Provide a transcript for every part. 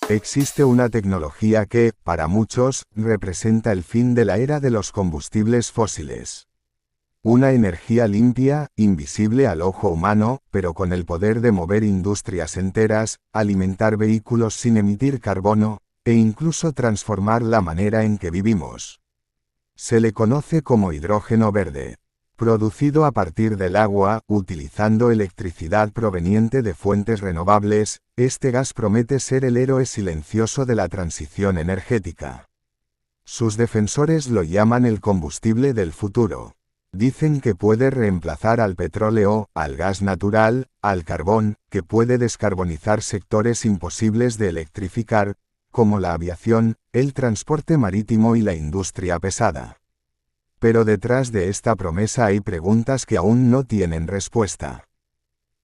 Existe una tecnología que, para muchos, representa el fin de la era de los combustibles fósiles. Una energía limpia, invisible al ojo humano, pero con el poder de mover industrias enteras, alimentar vehículos sin emitir carbono, e incluso transformar la manera en que vivimos. Se le conoce como hidrógeno verde. Producido a partir del agua, utilizando electricidad proveniente de fuentes renovables, este gas promete ser el héroe silencioso de la transición energética. Sus defensores lo llaman el combustible del futuro. Dicen que puede reemplazar al petróleo, al gas natural, al carbón, que puede descarbonizar sectores imposibles de electrificar, como la aviación, el transporte marítimo y la industria pesada. Pero detrás de esta promesa hay preguntas que aún no tienen respuesta.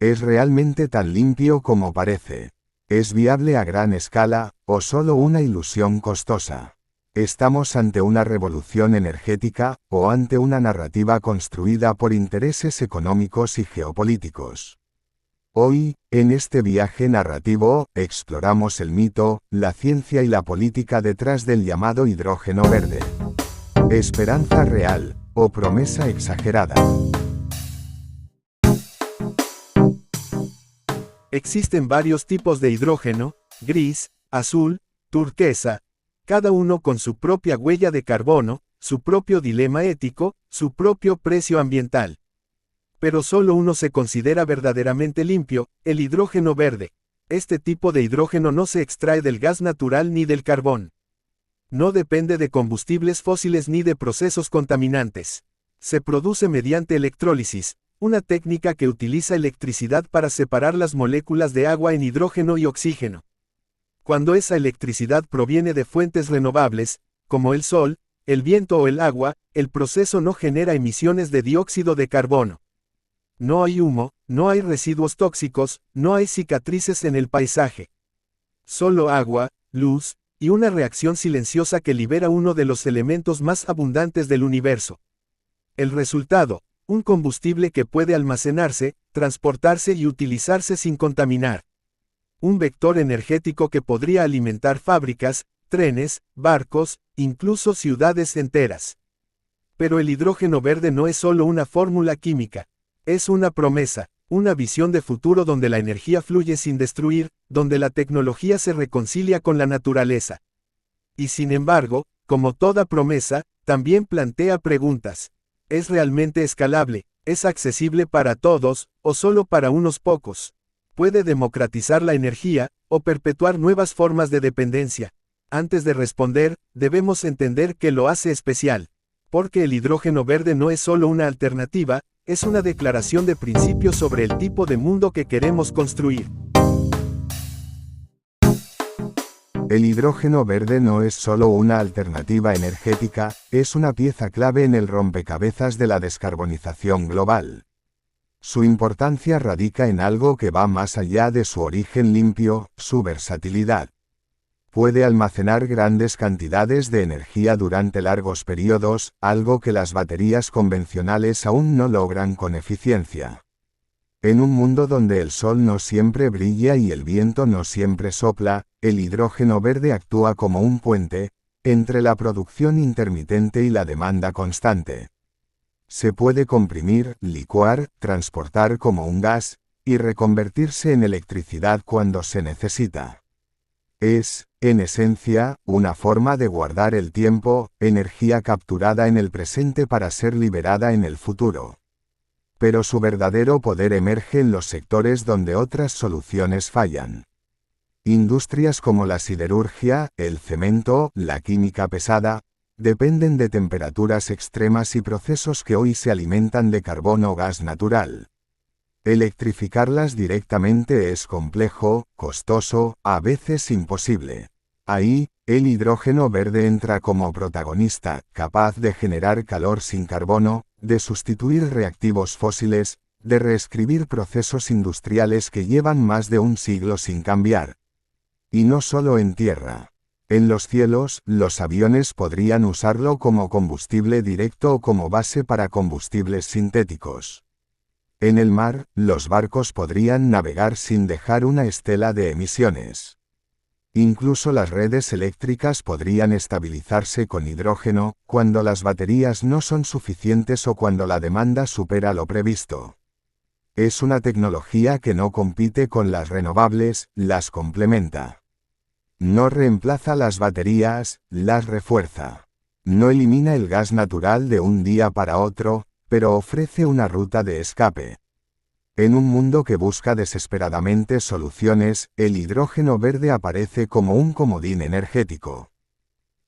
¿Es realmente tan limpio como parece? ¿Es viable a gran escala, o solo una ilusión costosa? ¿Estamos ante una revolución energética, o ante una narrativa construida por intereses económicos y geopolíticos? Hoy, en este viaje narrativo, exploramos el mito, la ciencia y la política detrás del llamado hidrógeno verde. ¿Esperanza real, o promesa exagerada? Existen varios tipos de hidrógeno: gris, azul, turquesa, cada uno con su propia huella de carbono, su propio dilema ético, su propio precio ambiental. Pero solo uno se considera verdaderamente limpio: el hidrógeno verde. Este tipo de hidrógeno no se extrae del gas natural ni del carbón. No depende de combustibles fósiles ni de procesos contaminantes. Se produce mediante electrólisis, una técnica que utiliza electricidad para separar las moléculas de agua en hidrógeno y oxígeno. Cuando esa electricidad proviene de fuentes renovables, como el sol, el viento o el agua, el proceso no genera emisiones de dióxido de carbono. No hay humo, no hay residuos tóxicos, no hay cicatrices en el paisaje. Solo agua, luz, y una reacción silenciosa que libera uno de los elementos más abundantes del universo. El resultado: un combustible que puede almacenarse, transportarse y utilizarse sin contaminar. Un vector energético que podría alimentar fábricas, trenes, barcos, incluso ciudades enteras. Pero el hidrógeno verde no es solo una fórmula química. Es una promesa, una visión de futuro donde la energía fluye sin destruir, donde la tecnología se reconcilia con la naturaleza. Y sin embargo, como toda promesa, también plantea preguntas. ¿Es realmente escalable? ¿Es accesible para todos, o solo para unos pocos? ¿Puede democratizar la energía, o perpetuar nuevas formas de dependencia? Antes de responder, debemos entender qué lo hace especial. Porque el hidrógeno verde no es solo una alternativa, es una declaración de principios sobre el tipo de mundo que queremos construir. El hidrógeno verde no es solo una alternativa energética, es una pieza clave en el rompecabezas de la descarbonización global. Su importancia radica en algo que va más allá de su origen limpio: su versatilidad. Puede almacenar grandes cantidades de energía durante largos periodos, algo que las baterías convencionales aún no logran con eficiencia. En un mundo donde el sol no siempre brilla y el viento no siempre sopla, el hidrógeno verde actúa como un puente entre la producción intermitente y la demanda constante. Se puede comprimir, licuar, transportar como un gas, y reconvertirse en electricidad cuando se necesita. Es, en esencia, una forma de guardar el tiempo, energía capturada en el presente para ser liberada en el futuro. Pero su verdadero poder emerge en los sectores donde otras soluciones fallan. Industrias como la siderurgia, el cemento, la química pesada, dependen de temperaturas extremas y procesos que hoy se alimentan de carbón o gas natural. Electrificarlas directamente es complejo, costoso, a veces imposible. Ahí, el hidrógeno verde entra como protagonista, capaz de generar calor sin carbono, de sustituir reactivos fósiles, de reescribir procesos industriales que llevan más de un siglo sin cambiar. Y no solo en tierra. En los cielos, los aviones podrían usarlo como combustible directo o como base para combustibles sintéticos. En el mar, los barcos podrían navegar sin dejar una estela de emisiones. Incluso las redes eléctricas podrían estabilizarse con hidrógeno, cuando las baterías no son suficientes o cuando la demanda supera lo previsto. Es una tecnología que no compite con las renovables, las complementa. No reemplaza las baterías, las refuerza. No elimina el gas natural de un día para otro, pero ofrece una ruta de escape. En un mundo que busca desesperadamente soluciones, el hidrógeno verde aparece como un comodín energético.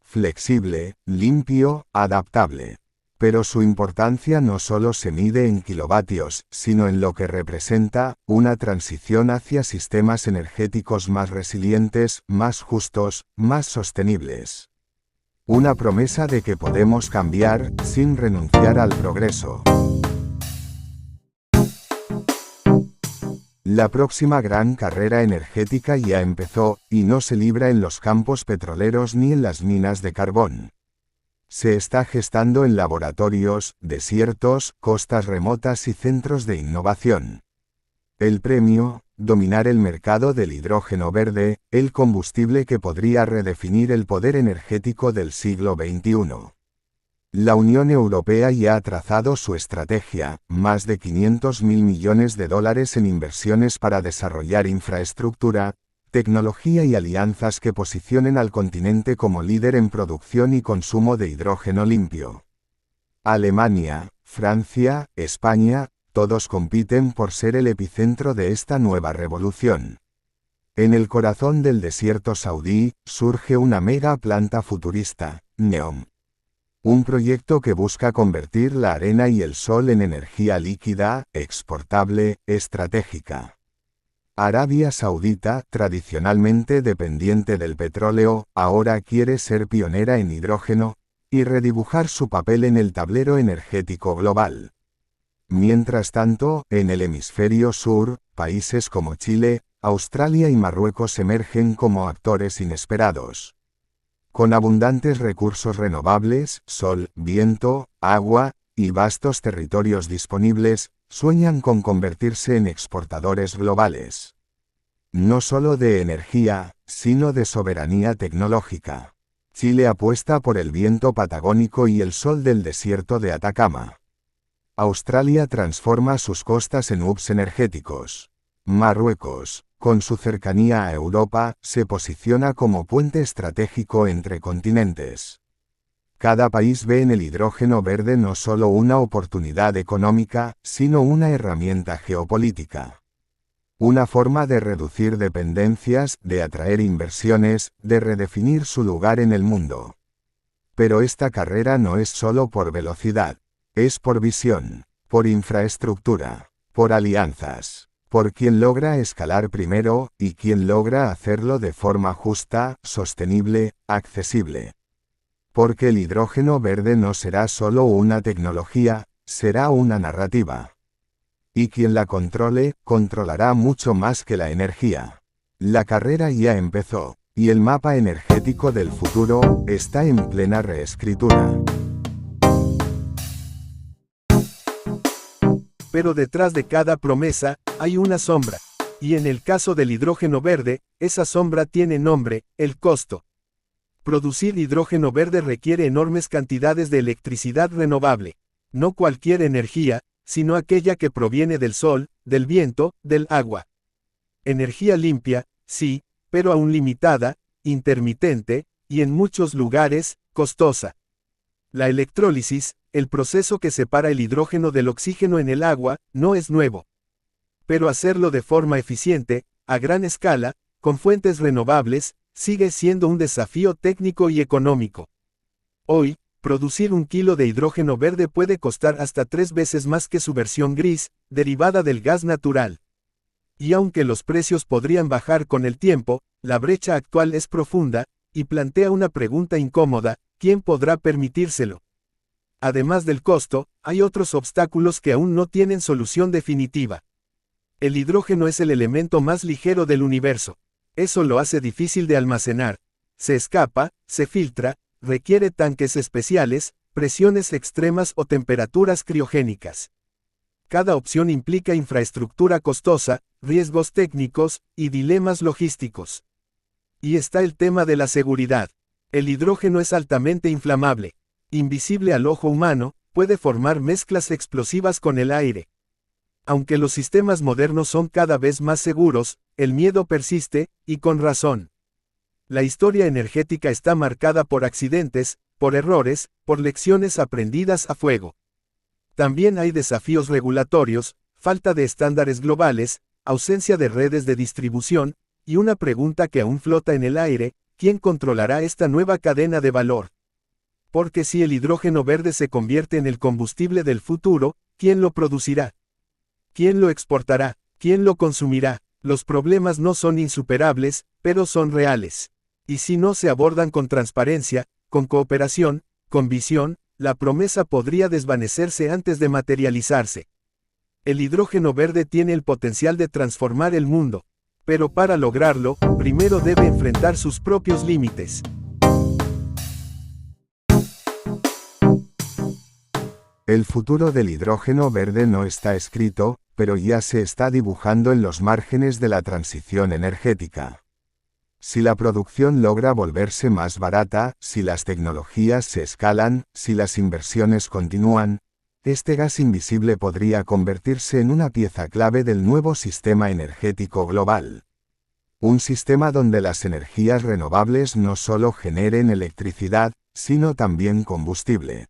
Flexible, limpio, adaptable. Pero su importancia no solo se mide en kilovatios, sino en lo que representa, una transición hacia sistemas energéticos más resilientes, más justos, más sostenibles. Una promesa de que podemos cambiar, sin renunciar al progreso. La próxima gran carrera energética ya empezó, y no se libra en los campos petroleros ni en las minas de carbón. Se está gestando en laboratorios, desiertos, costas remotas y centros de innovación. El premio, dominar el mercado del hidrógeno verde, el combustible que podría redefinir el poder energético del siglo XXI. La Unión Europea ya ha trazado su estrategia, más de 500.000 millones de dólares en inversiones para desarrollar infraestructura, tecnología y alianzas que posicionen al continente como líder en producción y consumo de hidrógeno limpio. Alemania, Francia, España, todos compiten por ser el epicentro de esta nueva revolución. En el corazón del desierto saudí, surge una mega planta futurista, NEOM. Un proyecto que busca convertir la arena y el sol en energía líquida, exportable, estratégica. Arabia Saudita, tradicionalmente dependiente del petróleo, ahora quiere ser pionera en hidrógeno, y redibujar su papel en el tablero energético global. Mientras tanto, en el hemisferio sur, países como Chile, Australia y Marruecos emergen como actores inesperados. Con abundantes recursos renovables, sol, viento, agua, y vastos territorios disponibles, sueñan con convertirse en exportadores globales. No solo de energía, sino de soberanía tecnológica. Chile apuesta por el viento patagónico y el sol del desierto de Atacama. Australia transforma sus costas en hubs energéticos. Marruecos, con su cercanía a Europa, se posiciona como puente estratégico entre continentes. Cada país ve en el hidrógeno verde no solo una oportunidad económica, sino una herramienta geopolítica. Una forma de reducir dependencias, de atraer inversiones, de redefinir su lugar en el mundo. Pero esta carrera no es solo por velocidad, es por visión, por infraestructura, por alianzas, por quien logra escalar primero, y quien logra hacerlo de forma justa, sostenible, accesible. Porque el hidrógeno verde no será solo una tecnología, será una narrativa. Y quien la controle, controlará mucho más que la energía. La carrera ya empezó, y el mapa energético del futuro está en plena reescritura. Pero detrás de cada promesa, hay una sombra. Y en el caso del hidrógeno verde, esa sombra tiene nombre, el costo. Producir hidrógeno verde requiere enormes cantidades de electricidad renovable. No cualquier energía, sino aquella que proviene del sol, del viento, del agua. Energía limpia, sí, pero aún limitada, intermitente, y en muchos lugares, costosa. La electrólisis, el proceso que separa el hidrógeno del oxígeno en el agua, no es nuevo. Pero hacerlo de forma eficiente, a gran escala, con fuentes renovables, sigue siendo un desafío técnico y económico. Hoy, producir 1 kilo de hidrógeno verde puede costar hasta 3 veces más que su versión gris, derivada del gas natural. Y aunque los precios podrían bajar con el tiempo, la brecha actual es profunda, y plantea una pregunta incómoda: ¿quién podrá permitírselo? Además del costo, hay otros obstáculos que aún no tienen solución definitiva. El hidrógeno es el elemento más ligero del universo. Eso lo hace difícil de almacenar. Se escapa, se filtra, requiere tanques especiales, presiones extremas o temperaturas criogénicas. Cada opción implica infraestructura costosa, riesgos técnicos, y dilemas logísticos. Y está el tema de la seguridad. El hidrógeno es altamente inflamable. Invisible al ojo humano, puede formar mezclas explosivas con el aire. Aunque los sistemas modernos son cada vez más seguros, el miedo persiste, y con razón. La historia energética está marcada por accidentes, por errores, por lecciones aprendidas a fuego. También hay desafíos regulatorios, falta de estándares globales, ausencia de redes de distribución, y una pregunta que aún flota en el aire: ¿quién controlará esta nueva cadena de valor? Porque si el hidrógeno verde se convierte en el combustible del futuro, ¿quién lo producirá? ¿Quién lo exportará? ¿Quién lo consumirá? Los problemas no son insuperables, pero son reales. Y si no se abordan con transparencia, con cooperación, con visión, la promesa podría desvanecerse antes de materializarse. El hidrógeno verde tiene el potencial de transformar el mundo. Pero para lograrlo, primero debe enfrentar sus propios límites. El futuro del hidrógeno verde no está escrito, pero ya se está dibujando en los márgenes de la transición energética. Si la producción logra volverse más barata, si las tecnologías se escalan, si las inversiones continúan, este gas invisible podría convertirse en una pieza clave del nuevo sistema energético global. Un sistema donde las energías renovables no solo generen electricidad, sino también combustible.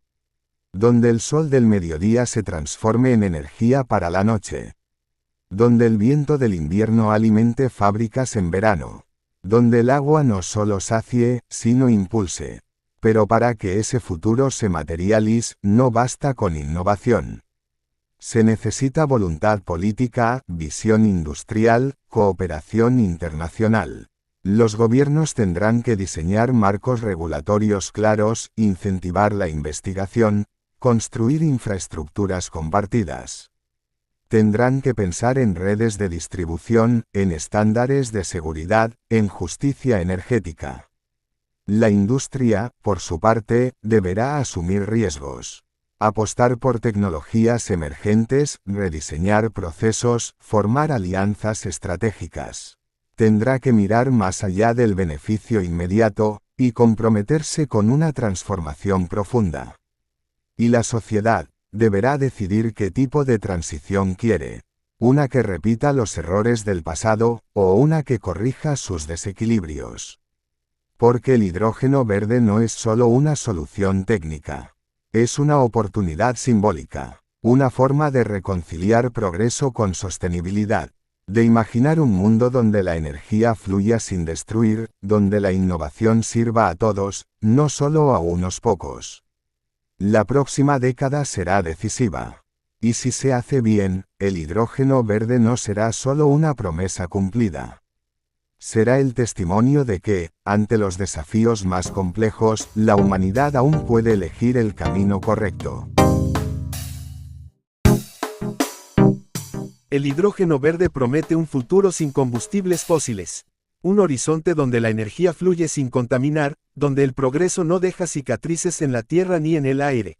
Donde el sol del mediodía se transforme en energía para la noche. Donde el viento del invierno alimente fábricas en verano. Donde el agua no solo sacie, sino impulse. Pero para que ese futuro se materialice, no basta con innovación. Se necesita voluntad política, visión industrial, cooperación internacional. Los gobiernos tendrán que diseñar marcos regulatorios claros, incentivar la investigación, construir infraestructuras compartidas. Tendrán que pensar en redes de distribución, en estándares de seguridad, en justicia energética. La industria, por su parte, deberá asumir riesgos. Apostar por tecnologías emergentes, rediseñar procesos, formar alianzas estratégicas. Tendrá que mirar más allá del beneficio inmediato, y comprometerse con una transformación profunda. Y la sociedad deberá decidir qué tipo de transición quiere. Una que repita los errores del pasado, o una que corrija sus desequilibrios. Porque el hidrógeno verde no es solo una solución técnica. Es una oportunidad simbólica. Una forma de reconciliar progreso con sostenibilidad. De imaginar un mundo donde la energía fluya sin destruir, donde la innovación sirva a todos, no solo a unos pocos. La próxima década será decisiva. Y si se hace bien, el hidrógeno verde no será solo una promesa cumplida. Será el testimonio de que, ante los desafíos más complejos, la humanidad aún puede elegir el camino correcto. El hidrógeno verde promete un futuro sin combustibles fósiles. Un horizonte donde la energía fluye sin contaminar, donde el progreso no deja cicatrices en la tierra ni en el aire.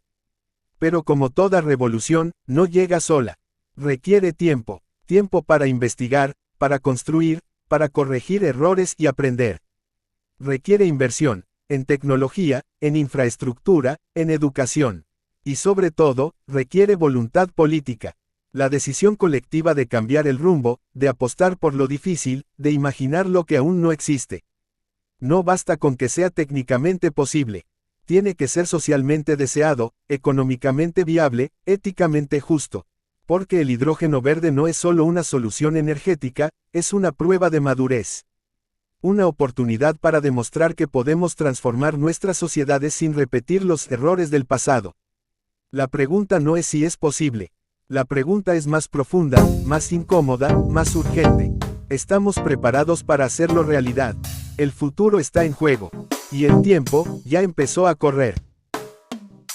Pero como toda revolución, no llega sola. Requiere tiempo. Tiempo para investigar, para construir, para corregir errores y aprender. Requiere inversión, en tecnología, en infraestructura, en educación. Y sobre todo, requiere voluntad política. La decisión colectiva de cambiar el rumbo, de apostar por lo difícil, de imaginar lo que aún no existe. No basta con que sea técnicamente posible. Tiene que ser socialmente deseado, económicamente viable, éticamente justo. Porque el hidrógeno verde no es solo una solución energética, es una prueba de madurez. Una oportunidad para demostrar que podemos transformar nuestras sociedades sin repetir los errores del pasado. La pregunta no es si es posible. La pregunta es más profunda, más incómoda, más urgente. ¿Estamos preparados para hacerlo realidad? El futuro está en juego. Y el tiempo ya empezó a correr.